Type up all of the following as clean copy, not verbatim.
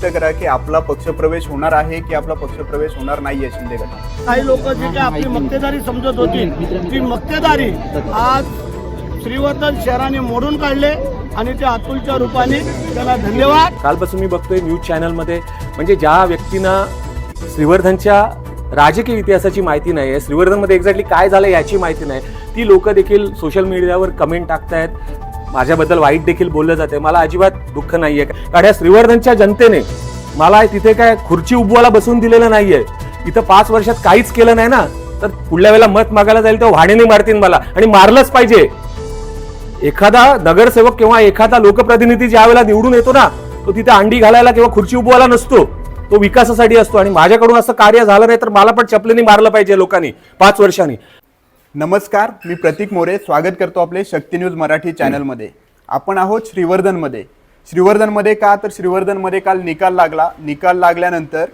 स्पष्ट करा की आपला पक्षप्रवेश होणार आहे की आपला पक्षप्रवेश होणार नाहीये शिंदे गटात. काही लोक जे काही आपली मक्तेदारी समजत होती ती मक्तेदारी आज श्रीवर्धन शहराने मोडून काढले आणि ते अतुलच्या रूपाने त्याला धन्यवाद. कालपासून मी बघतोय न्यूज चॅनलमध्ये म्हणजे ज्या व्यक्तींना श्रीवर्धनच्या राजकीय इतिहासाची माहिती नाही आहे, श्रीवर्धनमध्ये एक्झॅक्टली काय झालं याची माहिती नाही, ती लोक देखील सोशल मीडियावर कमेंट टाकतायत, माझ्याबद्दल वाईट देखील बोललं जाते. मला अजिबात दुःख नाहीये, कारण या श्रीवर्धनच्या जनतेने मला तिथे काय खुर्ची उभवाला बसून दिलेलं नाहीये. इथं 5 वर्षात काहीच केलं नाही ना, तर पुढल्या वेळेला मत मागायला जाईल तेव्हा वाढीने मारतील मला, आणि मारलंच पाहिजे. एखादा नगरसेवक किंवा एखादा लोकप्रतिनिधी ज्या वेळेला निवडून येतो ना, तो तिथे अंडी घालायला किंवा खुर्ची उभवायला नसतो, तो विकासासाठी असतो. आणि माझ्याकडून असं कार्य झालं नाही तर मला पण चपलीने मारलं पाहिजे लोकांनी 5 वर्षांनी. नमस्कार, मी प्रतीक मोरे, स्वागत करतो आपले शक्ती न्यूज मराठी चॅनलमध्ये. आपण आहोत श्रीवर्धनमध्ये. श्रीवर्धनमध्ये का तर श्रीवर्धनमध्ये काल निकाल लागला. निकाल लागल्यानंतर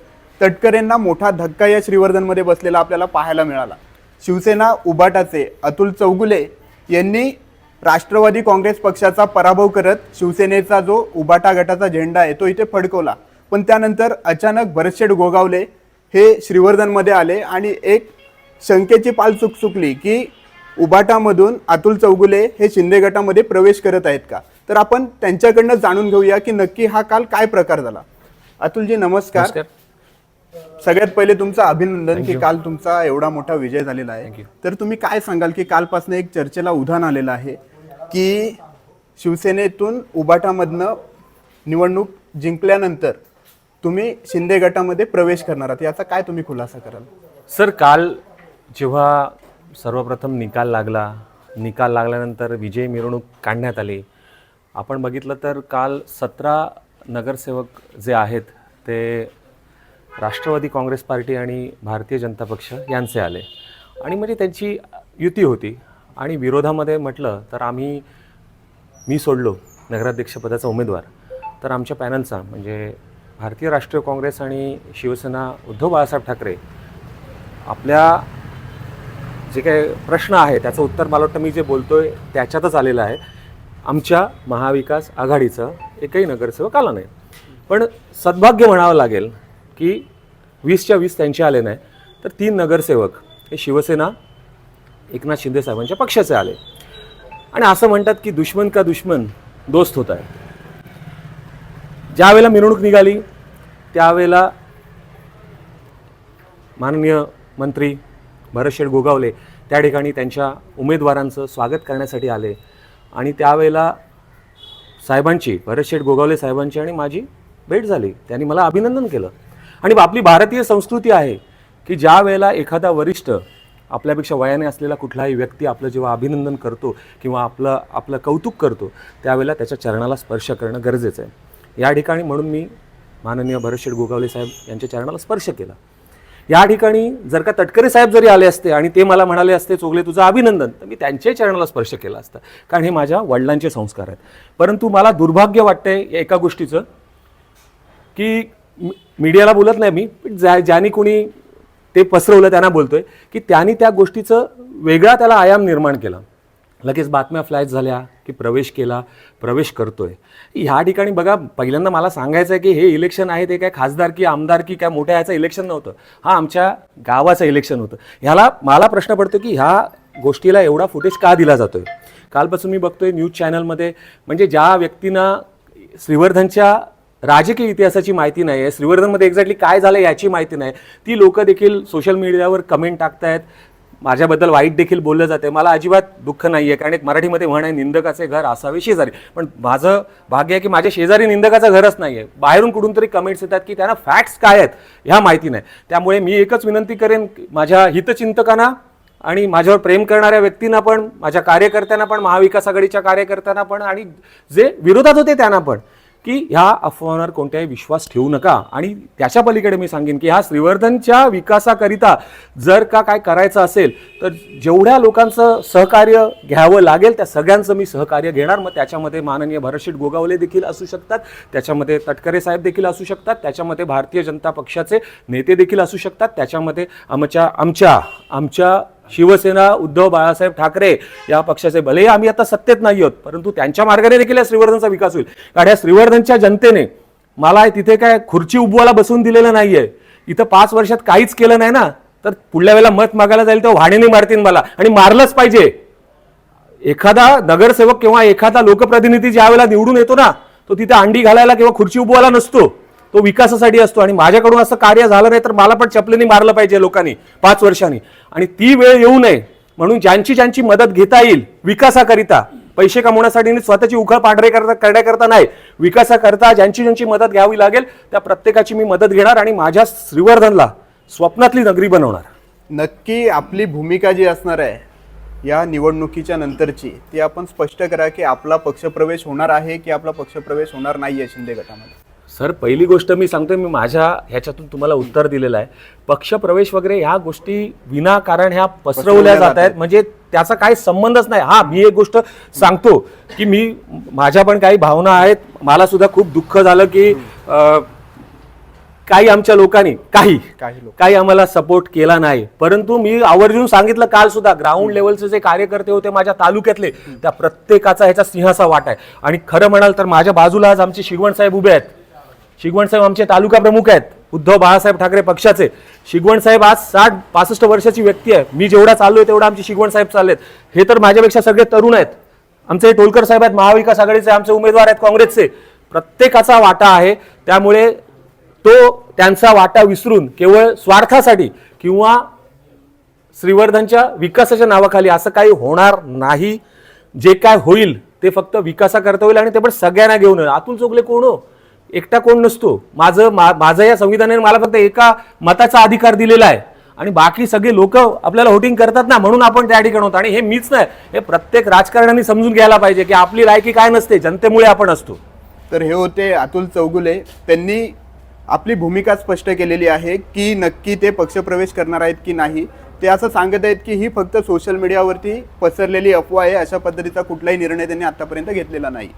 तटकरेंना मोठा धक्का या श्रीवर्धनमध्ये बसलेला आपल्याला पाहायला मिळाला. शिवसेना उबाटाचे अतुल चौगुले यांनी राष्ट्रवादी काँग्रेस पक्षाचा पराभव करत शिवसेनेचा जो उबाटा गटाचा झेंडा आहे तो इथे फडकवला. पण त्यानंतर अचानक भरतशेठ गोगावले हे श्रीवर्धनमध्ये आले आणि एक शंकेची पाल चुकचुकली की उबाटामधून अतुल चौगुले हे शिंदे गटामध्ये प्रवेश करत आहेत का. तर आपण त्यांच्याकडनं जाणून घेऊया की नक्की हा काल काय प्रकार झाला. अतुलजी नमस्कार. सगळ्यात पहिले तुमचं अभिनंदन की काल तुमचा एवढा मोठा विजय झालेला आहे. तर तुम्ही काय सांगाल की कालपासून एक चर्चेला उधाण आलेलं आहे की शिवसेनेतून उबाटामधनं निवडणूक जिंकल्यानंतर तुम्ही शिंदे गटामध्ये प्रवेश करणार आहात, याचा काय तुम्ही खुलासा कराल. सर, काल जेव्हा सर्वप्रथम निकाल लागल्यानंतर विजय मिरवणूक काढण्यात आली. आपण बघितलं तर काल 17 नगरसेवक जे आहेत ते राष्ट्रवादी काँग्रेस पार्टी आणि भारतीय जनता पक्ष यांचे आले, आणि म्हणजे त्यांची युती होती. आणि विरोधामध्ये म्हटलं तर मी सोडलो नगराध्यक्षपदाचा उमेदवार, तर आमच्या पॅनलचा म्हणजे भारतीय राष्ट्रीय काँग्रेस आणि शिवसेना उद्धव बाळासाहेब ठाकरे आपल्या जे काही प्रश्न आहे त्याचं उत्तर मला वाटतं मी जे बोलतोय त्याच्यातच आलेलं आहे. आमच्या महाविकास आघाडीचा एकही नगरसेवक आला नाही. पण सद्भाग्य म्हणावं लागेल की 20च्या 20 त्यांचे आले नाही, तर 3 नगरसेवक हे शिवसेना एकनाथ शिंदे साहेबांच्या पक्षाचे आले. आणि असं म्हणतात की दुश्मन का दुश्मन दोस्त होत आहे. ज्या वेळेला मिरवणूक निघाली त्यावेळेला माननीय मंत्री भरतशेठ गोगावले त्या ठिकाणी त्यांच्या उमेदवारांचं स्वागत करण्यासाठी आले. आणि त्यावेळेला साहेबांची, भरतशेठ गोगावले साहेबांची आणि माझी भेट झाली. त्यांनी मला अभिनंदन केलं. आणि आपली भारतीय संस्कृती आहे की ज्या वेळेला एखादा वरिष्ठ आपल्यापेक्षा वयाने असलेला कुठलाही व्यक्ती आपलं जेव्हा अभिनंदन करतो किंवा आपलं कौतुक करतो त्यावेळेला त्याच्या चरणाला स्पर्श करणं गरजेचं आहे. या ठिकाणी म्हणून मी माननीय भरतशेठ गोगावले साहेब यांच्या चरणाला स्पर्श केला. या ठिकाणी जर का तटकरे साहेब जरी आले असते आणि ते मला म्हणाले असते चोगले तुझं अभिनंदन, तर मी त्यांच्याही चरणाला स्पर्श केला असता, कारण हे माझ्या वडिलांचे संस्कार आहेत. परंतु मला दुर्भाग्य वाटतंय एका गोष्टीचं की मीडियाला बोलत नाही मी, ज्यांनी कोणी ते पसरवलं त्यांना बोलतोय की त्यांनी त्या गोष्टीचं वेगळा त्याला आयाम निर्माण केला. लगेच बातम्या फ्लॅश झाल्या की प्रवेश करतोय. ह्या ठिकाणी बघा, पहिल्यांदा मला सांगायचं आहे की हे इलेक्शन आहे ते काय खासदारकी आमदारकी काय मोठ्या ह्याचं इलेक्शन नव्हतं, हा आमच्या गावाचं इलेक्शन होतं. ह्याला मला प्रश्न पडतो की ह्या गोष्टीला एवढा फुटेज का दिला जातोय. कालपासून मी बघतोय न्यूज चॅनलमध्ये म्हणजे ज्या व्यक्तींना श्रीवर्धनच्या राजकीय इतिहासाची माहिती नाही आहे, श्रीवर्धनमध्ये एक्झॅक्टली काय झालं याची माहिती नाही, ती लोक देखील सोशल मीडियावर कमेंट टाकतायत, माझ्याबद्दल वाईट देखील बोललं जाते. मला अजिबात दुःख नाही आहे, कारण एक मराठीमध्ये म्हण आहे निंदकाचे घर असावे शेजारी. पण माझं भाग्य आहे की माझ्या शेजारी निंदकाचं घरच नाही आहे. बाहेरून कुठून तरी कमेंट्स येतात की त्यांना फॅक्ट्स काय आहेत ह्या माहिती नाही. त्यामुळे मी एकच विनंती करेन माझ्या हितचिंतकांना आणि माझ्यावर प्रेम करणाऱ्या व्यक्तींना पण, माझ्या कार्यकर्त्यांना पण, महाविकास आघाडीच्या कार्यकर्त्यांना पण आणि जे विरोधात होते त्यांना पण, की ह्या अफवांवर कोणत्याही विश्वास ठेवू नका. आणि त्याच्या पलीकडे मी सांगेन की ह्या श्रीवर्धनच्या विकासाकरिता जर का काय करायचं असेल तर जेवढ्या लोकांचं सहकार्य घ्यावं लागेल त्या सगळ्यांचं मी सहकार्य घेणार. मग त्याच्यामध्ये माननीय भरतशेठ गोगावले देखील असू शकतात, त्याच्यामध्ये तटकरे साहेब देखील असू शकतात, त्याच्यामध्ये भारतीय जनता पक्षाचे नेते देखील असू शकतात, त्याच्यामध्ये आमच्या शिवसेना उद्धव बाळासाहेब ठाकरे या पक्षाचे, भलेही आम्ही आता सत्तेत नाही आहोत परंतु त्यांच्या मार्गाने देखील या श्रीवर्धनचा विकास होईल. कारण या श्रीवर्धनच्या जनतेने मला तिथे काय खुर्ची उभवायला बसवून दिलेलं नाहीये. इथं 5 वर्षात काहीच केलं नाही ना, तर पुढल्या वेळेला मत मागायला जाईल तेव्हा वाढेने मारतील मला, आणि मारलंच पाहिजे. एखादा नगरसेवक किंवा एखादा लोकप्रतिनिधी ज्या वेळेला निवडून येतो ना, तो तिथे अंडी घालायला किंवा खुर्ची उभवायला नसतो, तो विकासासाठी असतो. आणि माझ्याकडून असं कार्य झालं नाही तर मला पण चपलेने मारलं पाहिजे लोकांनी 5 वर्षांनी. आणि ती वेळ येऊ नये म्हणून ज्यांची ज्यांची मदत घेता येईल विकासाकरिता, पैसे कमवण्यासाठी आणि स्वतःची उखळ पांढरे करण्याकरता नाही, विकासाकरता ज्यांची ज्यांची मदत घ्यावी लागेल त्या प्रत्येकाची मी मदत घेणार आणि माझ्या श्रीवर्धनला स्वप्नातली नगरी बनवणार. नक्की आपली भूमिका जी असणार आहे या निवडणुकीच्या नंतरची, ती आपण स्पष्ट करा की आपला पक्षप्रवेश होणार आहे की आपला पक्षप्रवेश होणार नाहीये शिंदे गटामध्ये. सर, पहिली गोष्ट मी सांगतोय, मी माझ्या ह्याच्यातून तुम्हाला उत्तर दिलेलं आहे. पक्षप्रवेश वगैरे ह्या गोष्टी विनाकारण ह्या पसरवल्या जात आहेत, म्हणजे त्याचा काही संबंधच नाही. हा, मी एक गोष्ट सांगतो की माझ्या पण काही भावना आहेत. मला सुद्धा खूप दुःख झालं की काही आमच्या लोकांनी काही आम्हाला सपोर्ट केला नाही. परंतु मी आवर्जून सांगितलं काल सुद्धा, ग्राउंड लेवलचे जे कार्यकर्ते होते माझ्या तालुक्यातले, त्या प्रत्येकाचा ह्याचा सिंहाचा वाटा आहे. आणि खरं म्हणाल तर माझ्या बाजूला आज आमचे शिगवण साहेब उभे आहेत. शिगवण साहेब आमचे तालुका प्रमुख आहेत उद्धव बाळासाहेब ठाकरे पक्षाचे. शिगवण साहेब आज 60-65 वर्षाची व्यक्ती आहे. मी जेवढा चाललोय तेवढा आमचे शिगवण साहेब चाललेत. हे तर माझ्यापेक्षा सगळे तरुण आहेत. आमचे टोलकर साहेब आहेत, महाविकास आघाडीचे आमचे उमेदवार आहेत काँग्रेसचे. प्रत्येकाचा वाटा आहे. त्यामुळे तो त्यांचा वाटा विसरून केवळ स्वार्थासाठी किंवा श्रीवर्धनच्या विकासाच्या नावाखाली असं काही होणार नाही. जे काय होईल ते फक्त विकासाकरता होईल आणि ते पण सगळ्यांना घेऊन. अतुल चोगले कोण हो? एकटा कोण नसतो. माझं या संविधानाने मला फक्त एका मताचा अधिकार दिलेला आहे आणि बाकी सगळे लोक आपल्याला व्होटिंग करतात ना, म्हणून आपण त्या ठिकाणी होतो. आणि हे मीच नाही, हे प्रत्येक राजकारण्यांनी समजून घ्यायला पाहिजे की आपली लायकी काय नसते, जनतेमुळे आपण असतो. तर हे होते अतुल चौगुले. त्यांनी आपली भूमिका स्पष्ट केलेली आहे की नक्की ते पक्षप्रवेश करणार आहेत की नाही. ते असं सांगत आहेत की ही फक्त सोशल मीडियावरती पसरलेली अफवा आहे, अशा पद्धतीचा कुठलाही निर्णय त्यांनी आतापर्यंत घेतलेला नाही.